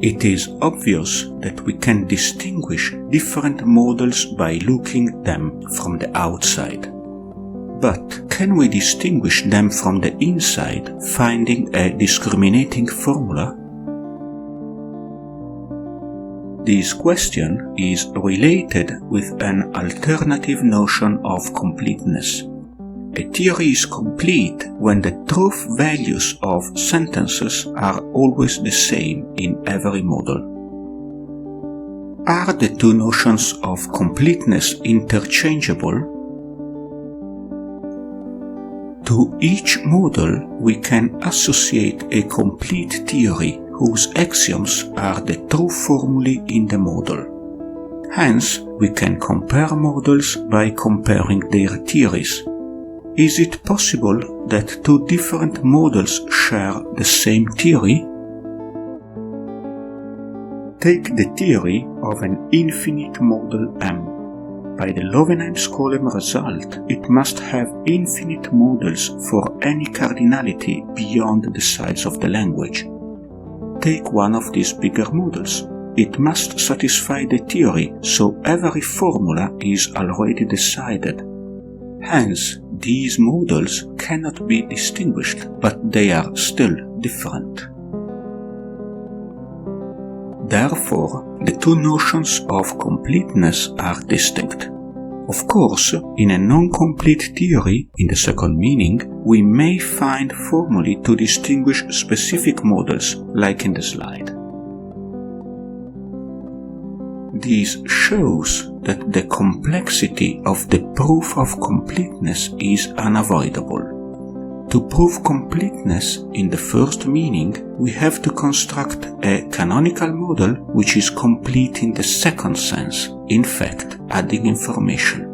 It is obvious that we can distinguish different models by looking them from the outside. But can we distinguish them from the inside, finding a discriminating formula? This question is related with an alternative notion of completeness. A theory is complete when the truth values of sentences are always the same in every model. Are the two notions of completeness interchangeable? To each model, we can associate a complete theory whose axioms are the true formulae in the model. Hence, we can compare models by comparing their theories. Is it possible that two different models share the same theory? Take the theory of an infinite model M. By the Löwenheim-Skolem result, it must have infinite models for any cardinality beyond the size of the language. Take one of these bigger models. It must satisfy the theory, so every formula is already decided. Hence, these models cannot be distinguished, but they are still different. Therefore, the two notions of completeness are distinct. Of course, in a non-complete theory, in the second meaning, we may find formulae to distinguish specific models, like in the slide. This shows that the complexity of the proof of completeness is unavoidable. To prove completeness in the first meaning, we have to construct a canonical model which is complete in the second sense, in fact, adding information.